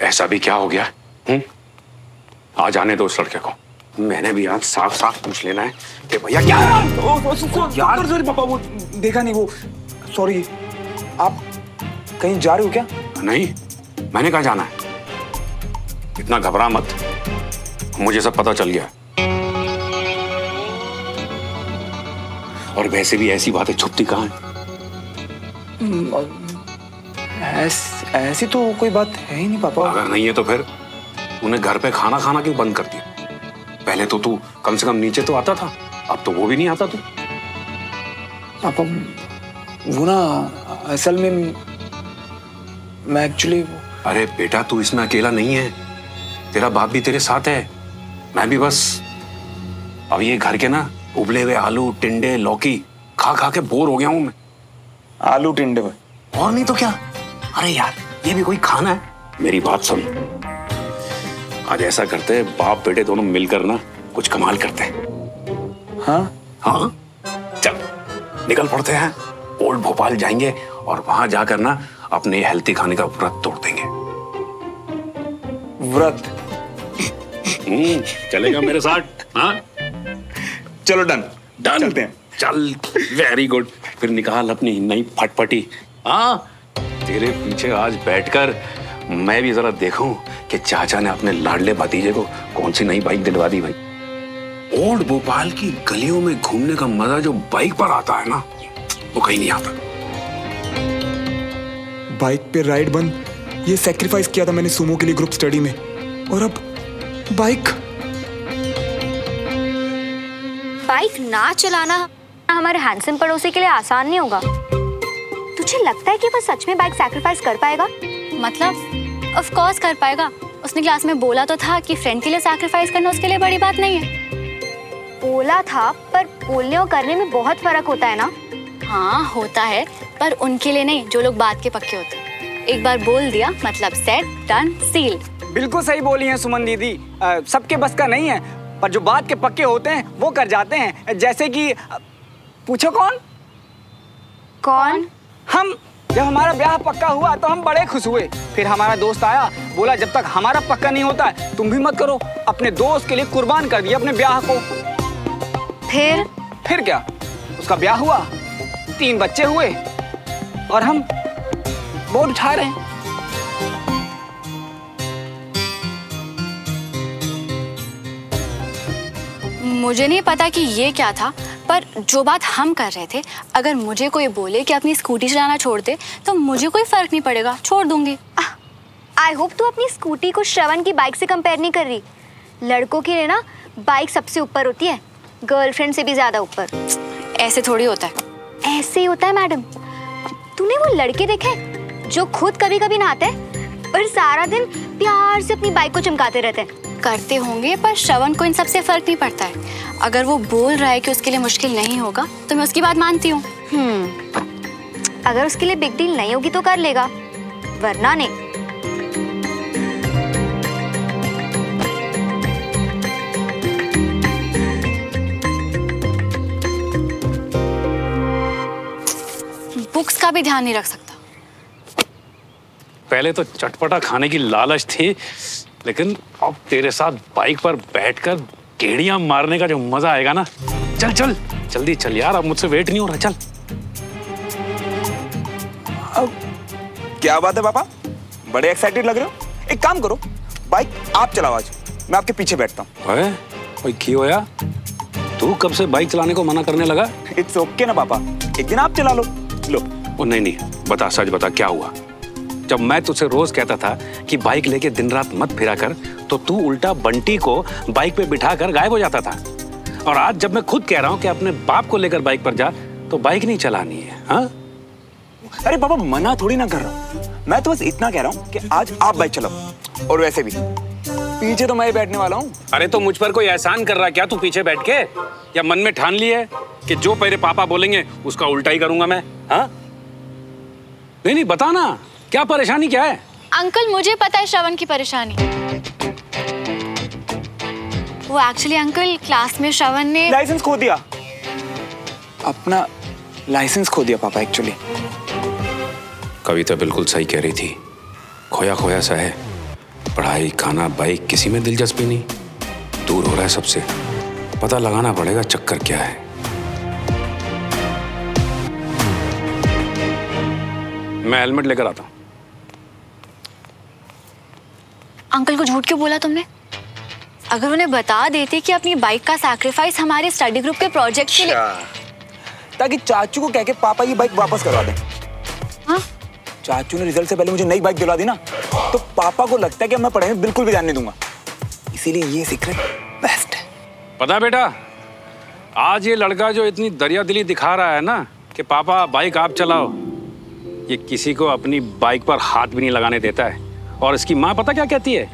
ऐसा भी क्या हो गया? आ जाने दो उस लड़के को। मैंने भी आज साफ साफ पूछ लेना है कि भैया क्या यार सॉरी पापा, वो देखा नहीं वो। सॉरी, आप कहीं जा रहे हो क्या? नहीं, मैंने कहा जाना है। इतना घबरा मत, मुझे सब पता चल गया। और वैसे भी ऐसी बातें छुपती कहाँ है? ऐसी तो कोई बात है ही नहीं पापा। अगर नहीं है तो फिर उन्हें घर पे खाना खाना क्यों बंद कर दिया? पहले तो तू कम से कम नीचे तो आता था, अब तो वो भी नहीं आता तू। पापा वो ना, असल में मैं एक्चुअली। अरे बेटा, तू इसमें अकेला नहीं है, तेरा बाप भी तेरे साथ है। मैं भी बस अब ये घर के ना उबले हुए आलू टिंडे लौकी खा खा के बोर हो गया हूं मैं। आलू टिंडे में और नहीं तो क्या। अरे यार, ये भी कोई खाना है? मेरी बात सुन, आज ऐसा करते हैं, बाप बेटे दोनों मिलकर ना कुछ कमाल करते हैं। हाँ, चल निकल पड़ते हैं। ओल्ड भोपाल जाएंगे और वहां जाकर ना अपने हेल्थी खाने का व्रत तोड़ देंगे। व्रत? चलेगा मेरे साथ? हाँ चलो, डन चलते हैं। चल, वेरी गुड। फिर निकाल अपनी नई फटफटी। हाँ, तेरे पीछे आज बैठकर मैं भी जरा देखूं कि चाचा ने अपने लाडले भतीजे को कौन सी नई बाइक दिलवा दी भाई। ओल्ड भोपाल की गलियों में घूमने का मजा जो बाइक पर आता है ना, वो कहीं नहीं आता। बाइक पे राइड बंद, ये सैक्रिफाइस किया था मैंने सुमो के लिए ग्रुप स्टडी में, और अब बाइक ना चलाना हमारे हैंडसम पड़ोसी के लिए आसान नहीं होगा। तुझे लगता है कि वो सच में बाइक सैक्रिफाइस कर पाएगा? मतलब ऑफ कोर्स कर पाएगा। उसने क्लास में बोला तो था कि फ्रेंड के लिए सैक्रिफाइस करना उसके लिए बड़ी बात नहीं है। बोला था, पर बोलने और करने में बहुत फर्क होता है ना। हाँ होता है, पर उनके लिए नहीं जो लोग बात के पक्के होते हैं। एक बार बोल दिया मतलब सेट डन सील। बिल्कुल सही बोली हैं सुमन दीदी। सबके बस का नहीं है, पर जो बात के पक्के होते हैं वो कर जाते हैं। जैसे कि पूछो कौन? हम। जब हमारा ब्याह पक्का हुआ तो हम बड़े खुश हुए। फिर हमारा दोस्त आया, बोला जब तक हमारा पक्का नहीं होता है तुम भी मत करो। अपने दोस्त के लिए कुर्बान कर दिया अपने ब्याह को। फिर क्या, उसका ब्याह हुआ, 3 बच्चे हुए, और हम बोझ उठा रहे हैं। मुझे नहीं पता कि ये क्या था, पर जो बात हम कर रहे थे, अगर मुझे कोई बोले कि अपनी स्कूटी चलाना छोड़ दे तो मुझे कोई फर्क नहीं पड़ेगा, छोड़ दूंगी। आई होप तू अपनी स्कूटी को श्रवण की बाइक से कंपेयर नहीं कर रही। लड़कों के लिए ना बाइक सबसे ऊपर होती है, गर्लफ्रेंड से भी ज्यादा ऊपर। ऐसे थोड़ी होता है। ऐसे ही होता है मैडम। तूने वो लड़के देखे जो खुद कभी कभी नहाते हैं पर सारा दिन प्यार से अपनी बाइक को चमकाते रहते हैं? करते होंगे, पर श्रवण को इन सबसे फर्क नहीं पड़ता है। अगर वो बोल रहा है कि उसके लिए मुश्किल नहीं होगा तो मैं उसकी बात मानती हूँ। अगर उसके लिए बिग डील नहीं होगी तो कर लेगा, वरना नहीं। बुक्स का भी ध्यान नहीं रख सकता। पहले तो चटपटा खाने की लालच थी, लेकिन अब तेरे साथ बाइक पर बैठकर गेड़ियां मारने का जो मजा आएगा ना। चल चल जल्दी चल यार, अब मुझसे वेट नहीं हो रहा। चल। क्या बात है पापा, बड़े एक्साइटेड लग रहे हो। एक काम करो, बाइक आप चलाओ, आज मैं आपके पीछे बैठता हूँ। क्यों होया? तू कब से बाइक चलाने को मना करने लगा? इट्स ओके ना पापा, एक दिन आप चला लो। नहीं, बता, सच बता, क्या हुआ? जब मैं तुझसे रोज कहता था कि बाइक लेके दिन रात मत फिरा कर, तो तू उल्टा बंटी को बाइक पे बिठा कर गायब हो जाता था। और आज जब मैं खुद कह रहा हूँ कि अपने बाप को लेकर बाइक पर जा, तो बाइक नहीं चलानी है। हाँ? अरे पापा, मना थोड़ी ना कर रहा हूँ, मैं तो बस इतना कह रहा हूँ कि आज आप बाइक चलाओ। और वैसे भी पीछे तो मैं बैठने वाला हूँ। अरे तो मुझ पर कोई एहसान कर रहा है क्या तू पीछे बैठ के? या मन में ठान ली है कि जो मेरे पापा बोलेंगे उसका उल्टा ही करूंगा मैं? हाँ? नहीं, बता ना, क्या परेशानी क्या है? अंकल मुझे पता है श्रवण की परेशानी। वो एक्चुअली अंकल क्लास में श्रवण ने लाइसेंस खो दिया। अपना लाइसेंस खो दिया पापा एक्चुअली। कविता बिल्कुल सही कह रही थी, खोया खोया सा है, पढ़ाई, खाना, बाइक, किसी में दिलचस्पी नहीं। दूर हो रहा है सबसे। पता लगाना पड़ेगा चक्कर क्या है। मैं हेलमेट लेकर आता हूँ। अंकल को झूठ क्यों बोला तुमने? अगर उन्हें बता देते कि अपनी बाइक का सैक्रिफाइस हमारे स्टडी ग्रुप के प्रोजेक्ट के लिए, ताकि चाचू को कह के पापा की बाइक वापस करवा दें। हाँ? चाचू ने रिजल्ट से पहले मुझे नई बाइक दिला दी ना, तो पापा को लगता है कि मैं पढ़ाई में बिल्कुल भी ध्यान नहीं दूंगा। इसीलिए ये सीक्रेट बेस्ट है। पता है बेटा, आज ये लड़का जो इतनी दरियादिली दिखा रहा है ना कि पापा बाइक आप चलाओ, ये किसी को अपनी बाइक पर हाथ भी नहीं लगाने देता है। और इसकी माँ पता क्या कहती है?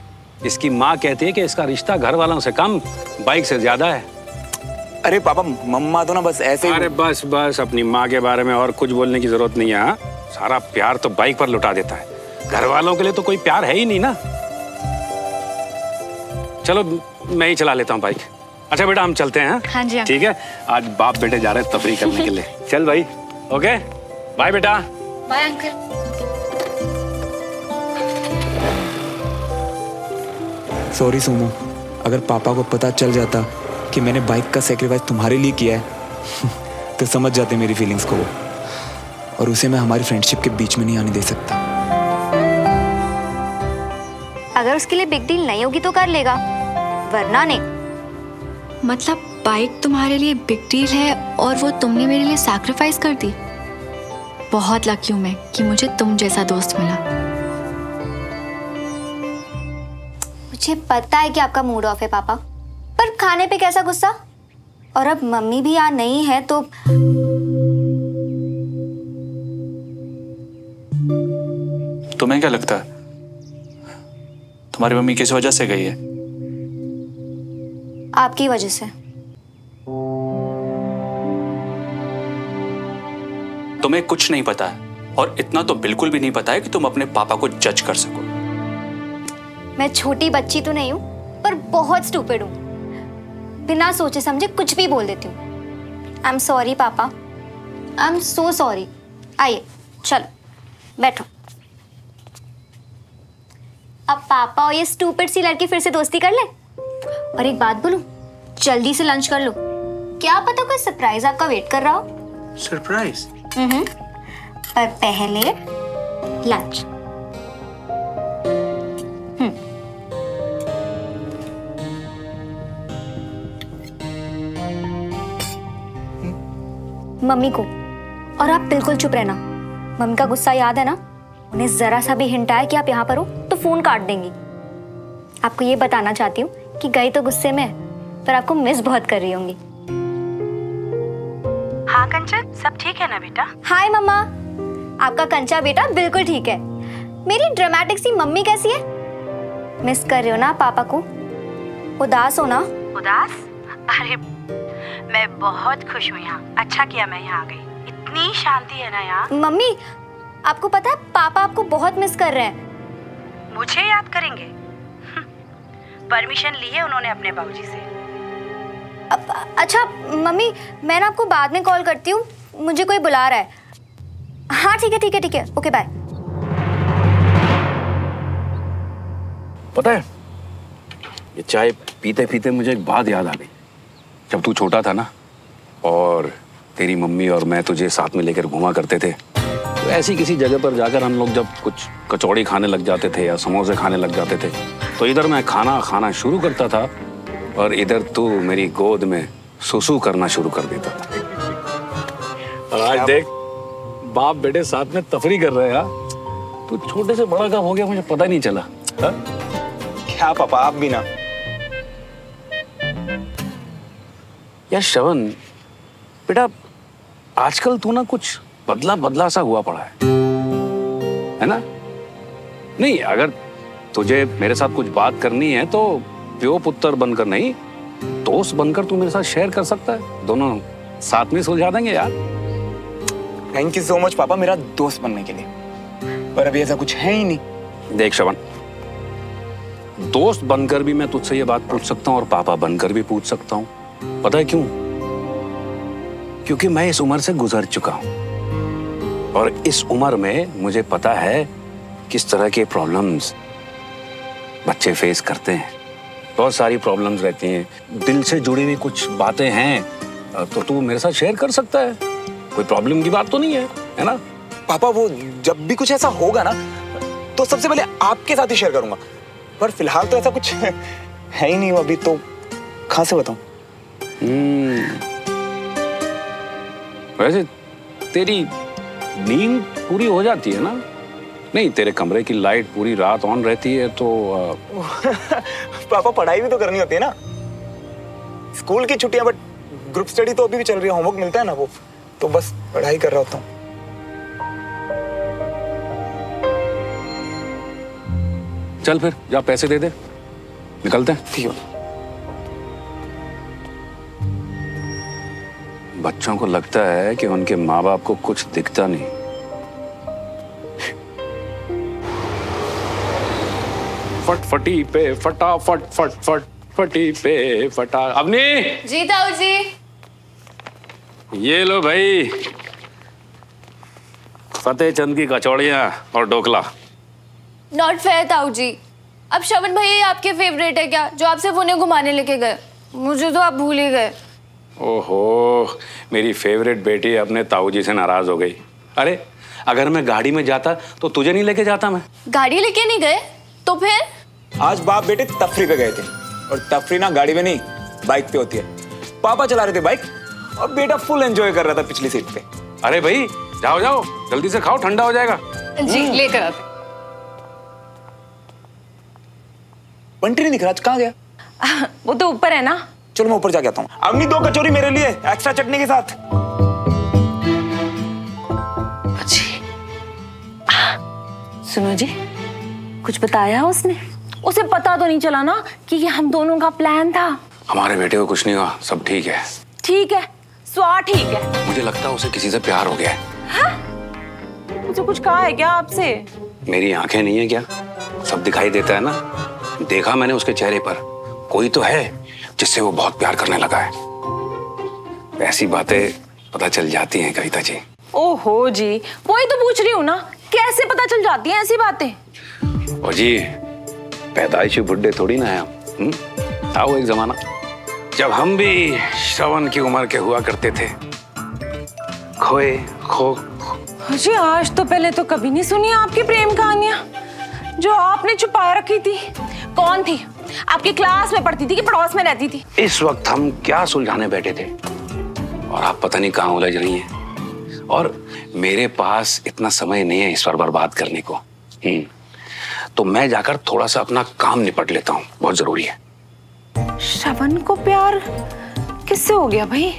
इसकी माँ कहती है कि इसका रिश्ता घर वालों से कम, बाइक से ज्यादा है। अरे पापा, मम्मा तो ना बस ऐसे। अरे बस बस, अपनी माँ के बारे में और कुछ बोलने की जरूरत नहीं है। सारा प्यार तो बाइक पर लुटा देता है। घर वालों के लिए तो कोई प्यार है ही नहीं ना। चलो मैं ही चला लेता हूँ बाइक। अच्छा बेटा, हम चलते हैं। हाँ जी। ठीक है, आज बाप बेटे जा रहे हैं तफरीह करने के लिए। चल भाई, ओके बाय बेटा। बाय अंकल। सॉरी सोमू, अगर पापा को पता चल जाता कि मैंने बाइक का सैक्रिफाइस तुम्हारे लिए किया है तो समझ जाते मेरी फीलिंग्स को, और उसे मैं हमारी फ्रेंडशिप के बीच में नहीं आने दे सकता। अगर उसके लिए बिग डील नहीं होगी तो कर लेगा, वरना नहीं। मतलब बाइक तुम्हारे लिए बिग डील है और वो तुमने मेरे लिए सैक्रिफाइस कर दी। बहुत लकी हूं मैं कि मुझे तुम जैसा दोस्त मिला। मुझे पता है कि आपका मूड ऑफ है पापा, पर खाने पे कैसा गुस्सा? और अब मम्मी भी यहाँ नहीं है तो तुम्हें क्या लगता है तुम्हारी मम्मी किस वजह से गई है? आपकी वजह से। तुम्हें कुछ नहीं पता है, और इतना तो बिल्कुल भी नहीं पता है कि तुम अपने पापा को जज कर सको। मैं छोटी बच्ची तो नहीं हूँ, पर बहुत स्टूपिड हूँ। बिना सोचे समझे कुछ भी बोल देती हूँ। आई एम सॉरी पापा, आई एम सो सॉरी। आइए चलो बैठो। अब पापा और ये स्टूपिड सी लड़की फिर से दोस्ती कर ले। और एक बात बोलूं, जल्दी से लंच कर लो, क्या पता कोई सरप्राइज आपका वेट कर रहा हो। सरप्राइज? पर पहले लंच। मम्मी को, और आप बिल्कुल चुप रहना। मम्मी का गुस्सा याद है ना? उन्हें जरा सा भी हिंट आया कि आप यहाँ पर हो तो फोन काट देंगी। आपको ये बताना चाहती हूँ कि गई तो गुस्से में, पर आपको मिस बहुत कर रही होंगी। हाँ कंचन, सब ठीक है ना बेटा? हाय मम्मा, आपका कंचा बेटा बिल्कुल ठीक है। मेरी ड्रामेटिक सी मम्मी कैसी है? मिस कर रहे हो ना पापा को? उदास हो ना? उदास? अरे मैं बहुत खुश हूँ यहाँ। अच्छा किया मैं यहाँ आ गई, इतनी शांति है ना यहाँ। मम्मी, आपको पता है पापा आपको बहुत मिस कर रहे हैं। मुझे याद करेंगे? परमिशन ली है उन्होंने अपने बाबूजी से। अच्छा मम्मी, मैं ना आपको बाद में कॉल करती हूँ, मुझे कोई बुला रहा है। हाँ ठीक है ठीक है ठीक है, ओके बाय। पता है, ये चाय पीते पीते मुझे एक बात याद आ गई। जब तू छोटा था ना, और तेरी मम्मी और मैं तुझे साथ में लेकर घुमा करते थे, तो ऐसी किसी जगह पर जाकर हम लोग जब कुछ कचौड़ी खाने लग जाते थे या समोसे खाने लग जाते थे, तो इधर मैं खाना खाना शुरू करता था और इधर तू मेरी गोद में सुसु करना शुरू कर देता था। और आज देख, बाप बेटे साथ में तफरीह कर रहे हैं। तू छोटे से बड़ा कब हो गया मुझे पता नहीं चला। हा? क्या पापा, आप भी ना। यार श्रवण बेटा, आजकल तू ना कुछ बदला बदला सा हुआ पड़ा है ना? नहीं, अगर तुझे मेरे साथ कुछ बात करनी है तो प्यो पुत्र बनकर नहीं, दोस्त बनकर तू मेरे साथ शेयर कर सकता है। दोनों साथ में सुलझा देंगे यार। थैंक यू सो मच पापा मेरा दोस्त बनने के लिए, पर अभी ऐसा कुछ है ही नहीं। देख श्रवण, दोस्त बनकर भी मैं तुझसे ये बात पूछ सकता हूँ और पापा बनकर भी पूछ सकता हूँ। पता है क्यों? क्योंकि मैं इस उम्र से गुजर चुका हूं, और इस उम्र में मुझे पता है किस तरह के प्रॉब्लम्स बच्चे फेस करते हैं, बहुत सारी प्रॉब्लम्स रहती हैं, दिल से जुड़ी हुई कुछ बातें हैं, तो तू मेरे साथ शेयर कर सकता है, कोई प्रॉब्लम की बात तो नहीं है ना? पापा वो जब भी कुछ ऐसा होगा ना तो सबसे पहले आपके साथ ही शेयर करूंगा, पर फिलहाल तो ऐसा कुछ है ही नहीं अभी, तो कहाँ से बताऊं? वैसे तेरी नींद पूरी हो जाती है ना? नहीं, तेरे कमरे की लाइट पूरी रात ऑन रहती है तो पापा पढ़ाई भी तो करनी होती है ना, स्कूल की छुट्टियां, बट ग्रुप स्टडी तो अभी भी चल रही है, होमवर्क मिलता है ना, वो तो बस पढ़ाई कर रहा होता हूँ। चल फिर जा पैसे दे दे, निकलते हैं। ठीक है। बच्चों को लगता है कि उनके माँ बाप को कुछ दिखता नहीं। फटफटी पे फटा फट फट फट फटी पे फटा। अवनी जी ताऊ जी। ये लो भाई, फतेह चंद की कचौड़ियाँ और ढोकला। नॉट फेयर ताऊ जी, अब श्रवण भैया आपके फेवरेट है क्या, जो आप सिर्फ उन्हें घुमाने लेके गए? मुझे तो आप भूल ही गए। ओहो, मेरी फेवरेट बेटी अपने ताऊ जी से नाराज हो गई। अरे अगर मैं गाड़ी में जाता तो तुझे नहीं लेके जाता मैं? गाड़ी लेके नहीं गए तो फिर? आज बाप बेटे तफरी पे गए थे, और तफरी ना गाड़ी में नहीं बाइक पे होती है। पापा चला रहे थे बाइक और बेटा फुल एंजॉय कर रहा था पिछली सीट पे। अरे भाई जाओ जाओ, जल्दी से खाओ, ठंडा हो जाएगा। जी लेकर आते। बंटी नहीं दिख रहा, कहाँ गया? वो तो ऊपर है ना। चलो मैं ऊपर जाके आता हूँ। अवनी 2 कचौरी मेरे लिए एक्स्ट्रा चटनी के साथ। सुनो जी, कुछ बताया उसने? उसे पता तो नहीं चला ना कि ये हम दोनों का प्लान था? हमारे बेटे को कुछ नहीं हुआ, सब ठीक है। ठीक है, स्वाद ठीक है। मुझे लगता है उसे किसी से प्यार हो गया है। हाँ? मुझे कुछ कहा है क्या आपसे? मेरी आंखें नहीं है क्या, सब दिखाई देता है ना। देखा मैंने उसके चेहरे पर, कोई तो है जिससे वो बहुत प्यार करने लगा है। ऐसी बातें पता चल जाती हैं कविता जी। ओहो जी, वही तो पूछ रही हूँ ना, कैसे पता चल जाती हैं ऐसी बातें? और जी पैदाइशी बुड्ढे थोड़ी ना है हम। था वो एक जमाना जब हम भी श्रवण की उम्र के हुआ करते थे। खोए खो जी, आज तो पहले तो कभी नहीं सुनी आपकी प्रेम कहानियां जो आपने छुपा रखी थी। कौन थी? आपकी क्लास में पढ़ती थी कि पड़ोस में रहती थी? इस वक्त हम क्या सुलझाने बैठे थे और आप पता नहीं कहाँ उलझ रही हैं। और मेरे पास इतना समय नहीं है इस पर बर्बाद करने को। तो मैं जाकर थोड़ा सा अपना काम निपट लेता हूँ, बहुत जरूरी है। श्रवण को प्यार किससे हो गया भाई?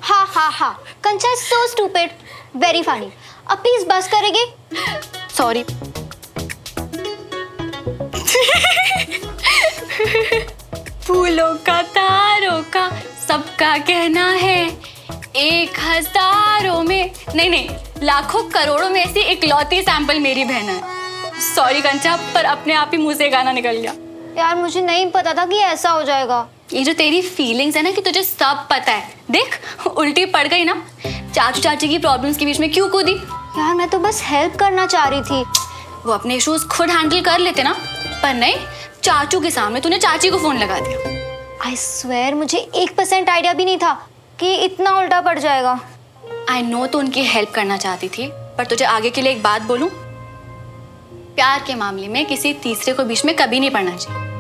हाँ हाँ हाँ, कंचा is so stupid, very funny. अब प्लीज बस करेंगे? सॉरी। फूलों का तारों का सबका कहना है, 1000 में नहीं लाखों करोड़ों में से इकलौती सैंपल मेरी बहन है। सॉरी कंचा, पर अपने आप ही मुंह से गाना निकल गया। यार मुझे नहीं पता था कि ऐसा हो जाएगा। ये जो तेरी फीलिंग्स है ना कि तुझे सब पता है, देख उल्टी पड़ गई ना। चाचू चाची की प्रॉब्लम्स के बीच में क्यों कूदी? यार मैं तो बस हेल्प करना चाह रही थी। वो अपने इश्यूज खुद हैंडल कर लेते ना, पर नहीं, चाचू के सामने तूने चाची को फोन लगा दिया। आई स्वेयर मुझे 1% आइडिया भी नहीं था कि इतना उल्टा पड़ जाएगा। आई नो तो उनकी हेल्प करना चाहती थी, पर तुझे आगे के लिए एक बात बोलूं, प्यार के मामले में किसी तीसरे को बीच में कभी नहीं पड़ना चाहिए।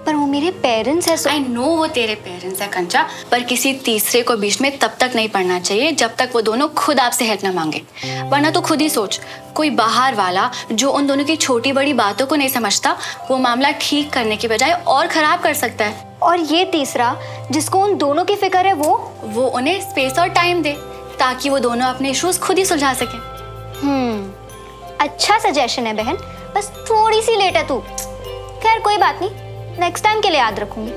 पर वो मेरे पेरेंट्स हैं। आई नो वो तेरे पेरेंट्स है कंचा, पर किसी तीसरे को बीच में तब तक नहीं पड़ना चाहिए जब तक वो दोनों खुद आपसे हेल्प ना मांगे। वरना तो खुद ही सोच, कोई बाहर वाला जो उन दोनों की छोटी बड़ी बातों को नहीं समझता, वो मामला ठीक करने की बजाय और खराब कर सकता है। और ये तीसरा जिसको उन दोनों की फिक्र है, वो उन्हें स्पेस और टाइम दे ताकि वो दोनों अपने इश्यूज खुद ही सुलझा सके। अच्छा सजेशन है बहन, बस थोड़ी सी लेट है तू। खैर कोई बात नहीं, नेक्स्ट टाइम के लिए याद रखूंगी।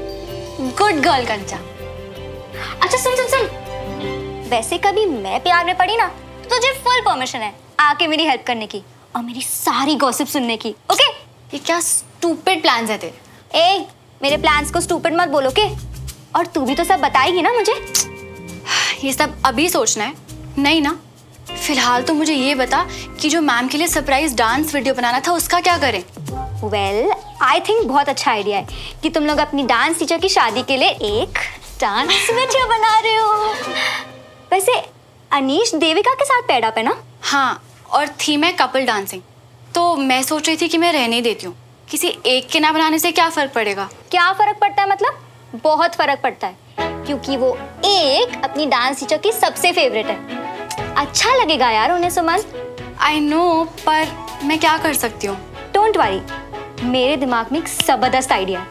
गुड गर्ल कंचा। अच्छा सुन, वैसे कभी मैं प्यार में पड़ी ना तो तुझे फुल परमिशन है आके मेरी हेल्प करने की और मेरी सारी गॉसिप सुनने की। ओके? ये क्या स्टूपिड प्लान्स है तेरे? मेरे प्लान्स को स्टूपिड मत बोलो के। और तू भी तो सब बताएगी ना मुझे? ये सब अभी सोचना है? नहीं ना। फिलहाल तो मुझे ये बता कि जो मैम के लिए सरप्राइज डांस वीडियो बनाना था उसका क्या करें? वेल, आई थिंक बहुत अच्छा आइडिया है कि तुम लोग अपनी डांस टीचर की शादी के लिए एक डांस वीडियो बना रहे हो। वैसे अनीश देविका के साथ पैड अप है ना? हाँ, और थीम है कपल डांसिंग। तो मैं सोच रही थी कि मैं रहने देती हूँ। किसी एक के ना बनाने से क्या फर्क पड़ेगा? क्या फर्क पड़ता है? मतलब बहुत फर्क पड़ता है, क्योंकि वो एक अपनी डांस टीचर की सबसे फेवरेट है। अच्छा लगेगा यार उन्हें, सुमन। आई नो, पर मैं क्या कर सकती हूँ? डोंट वरी, मेरे दिमाग में एक जबरदस्त आइडिया है।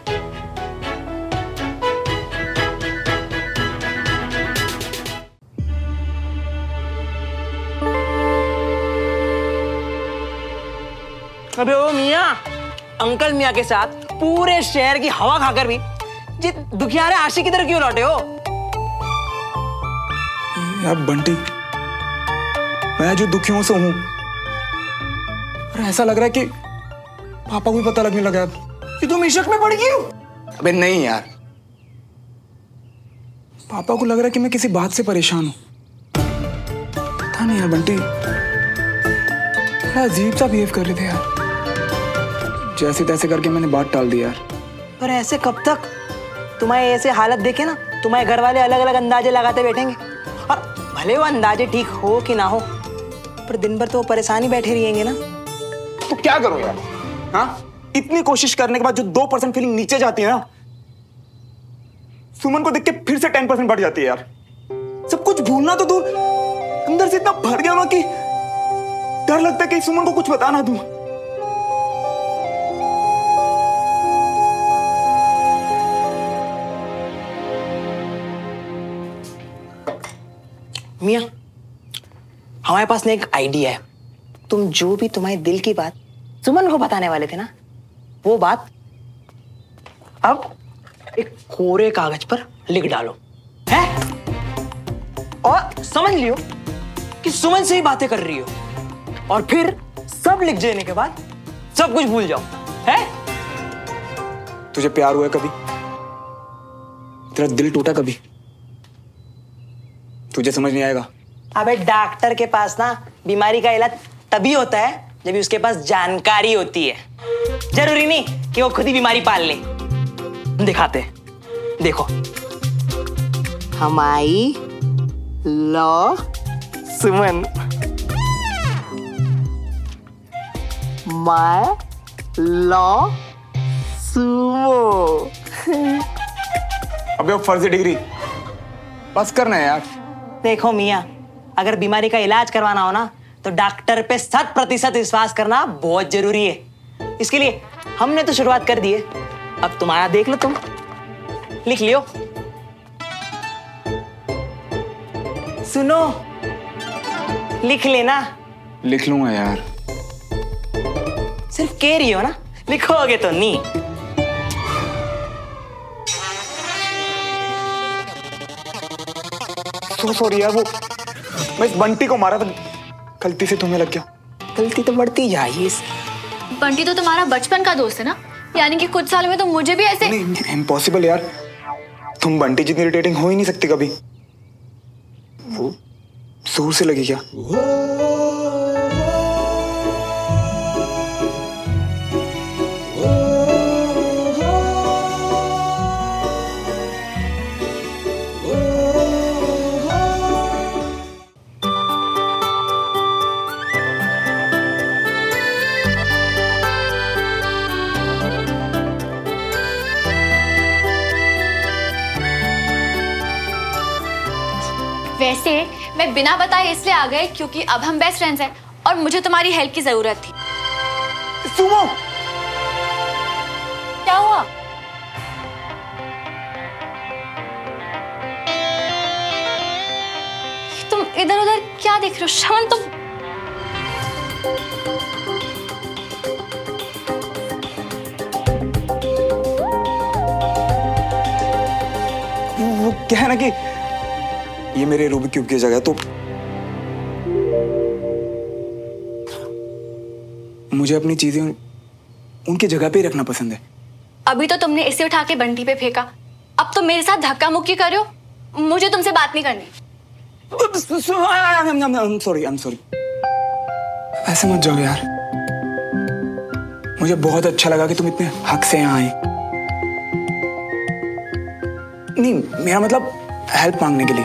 अबे ओ मियाँ, अंकल मियाँ के साथ पूरे शहर की हवा खाकर भी दुखियारे आशिक की तरह क्यों लौटे हो? यार बंटी, मैं जो दुखियों से हूं, और ऐसा लग रहा है कि पापा को भी पता लगने लगा कि तुम इश्क में पड़ गई हो। अबे नहीं यार, पापा को लग रहा है कि मैं किसी बात से परेशान हूं। पता नहीं यार बंटी, बड़ा अजीब सा बिहेव कर रहे थे यार। जैसे तैसे करके मैंने बात टाल दी यार। पर ऐसे कब तक? तुम्हारे ऐसे हालत देखे ना, तुम्हारे घर वाले अलग अलग अंदाजे लगाते बैठेंगे, और भले वो अंदाजे ठीक हो कि ना हो, पर दिन भर तो वो परेशान ही बैठे रहेंगे ना। तो क्या करूं यार? हाँ, इतनी कोशिश करने के बाद जो 2% फीलिंग नीचे जाती है ना, सुमन को देख के फिर से 10% बढ़ जाती है यार। सब कुछ भूलना तो दूर, अंदर से इतना भर गया ना कि डर लगता है कि सुमन को कुछ बता ना दूं। मियाँ, हमारे पास ना एक आइडिया है। तुम जो भी तुम्हारे दिल की बात सुमन को बताने वाले थे ना, वो बात अब एक कोरे कागज पर लिख डालो, है? और समझ लियो कि सुमन से ही बातें कर रही हो, और फिर सब लिख देने के बाद सब कुछ भूल जाओ, है? तुझे प्यार हुआ कभी? तेरा दिल टूटा कभी? तुझे समझ नहीं आएगा। अबे डॉक्टर के पास ना बीमारी का इलाज तभी होता है जब उसके पास जानकारी होती है। जरूरी नहीं कि वो खुद ही बीमारी पाल ले। दिखाते हैं, देखो। हमारी law Suman, my law Sumo. अबे वो फर्जी डिग्री बस करना है यार। देखो मियाँ, अगर बीमारी का इलाज करवाना हो ना, तो डॉक्टर पे 100% विश्वास करना बहुत जरूरी है। इसके लिए हमने तो शुरुआत कर दी है, अब तुम्हारा देख लो। तुम लिख लियो। सुनो, लिख लेना। लिख लूंगा यार। सिर्फ कह रही हो ना, लिखोगे तो नहीं। तो सॉरी यार, वो मैं इस बंटी को मारा था, गलती से तुम्हें लग गया। गलती तो बढ़ती जाएगी। बंटी तो तुम्हारा बचपन का दोस्त है ना, यानी कि कुछ साल में तो मुझे भी ऐसे। नहीं, इम्पॉसिबल यार, तुम बंटी जितनी इरिटेटिंग हो ही नहीं सकती कभी। वो जोर से लगी क्या? वैसे मैं बिना बताए इसलिए आ गए क्योंकि अब हम बेस्ट फ्रेंड्स हैं और मुझे तुम्हारी हेल्प की जरूरत थी। सुमो, क्या हुआ? तुम इधर उधर क्या देख रहे हो? शमन, तुम वो क्या है ना कि ये मेरे रूबिक क्यूब की जगह, तो मुझे अपनी चीजें उनकी जगह पे ही रखना पसंद है। अभी तो तुमने इसे उठा के बंटी पे फेंका, अब तुम मेरे साथ धक्का मुक्की कर रहे हो। मुझे तुमसे बात नहीं करनी। Sorry, I am sorry. ऐसे मत जाओ यार, मुझे बहुत अच्छा लगा कि तुम इतने हक से यहाँ आई। नहीं, मेरा मतलब हेल्प मांगने के लिए।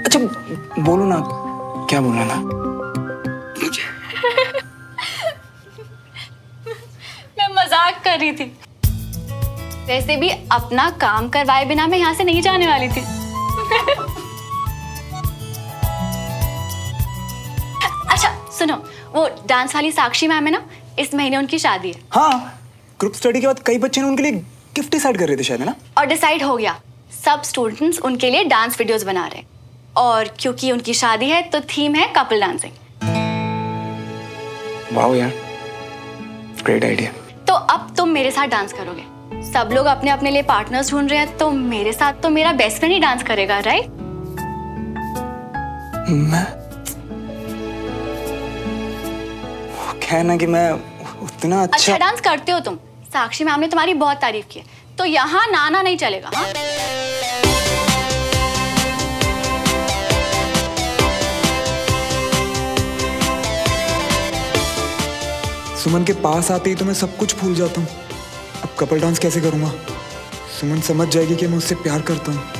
अच्छा बोलो ना, क्या बोलना था? मैं मजाक कर रही थी। वैसे भी अपना काम करवाए बिना मैं यहाँ से नहीं जाने वाली थी। अच्छा सुनो, वो डांस वाली साक्षी मैम है ना, इस महीने उनकी शादी है। हाँ, ग्रुप स्टडी के बाद कई बच्चे ने उनके लिए गिफ्ट डिसाइड कर रहे थे शायद, है ना? और डिसाइड हो गया, सब स्टूडेंट्स उनके लिए डांस वीडियोस बना रहे हैं। और क्योंकि उनकी शादी है तो थीम है कपल डांसिंग। वाओ यार, ग्रेट आइडिया। तो अब तुम मेरे साथ डांस करोगे। सब लोग अपने अपने लिए पार्टनर्स ढूंढ रहे हैं, तो मेरे साथ तो मेरा बेस्ट फ्रेंड ही डांस करेगा, राइट? मैं कहना कि मैं उतना अच्छा डांस करते हो तुम। साक्षी मैम ने तुम्हारी बहुत तारीफ की है, तो यहाँ नाना नहीं चलेगा। हाँ? सुमन के पास आते ही तो मैं सब कुछ भूल जाता हूँ। अब कपल डांस कैसे करूँगा? सुमन समझ जाएगी कि मैं उससे प्यार करता हूँ।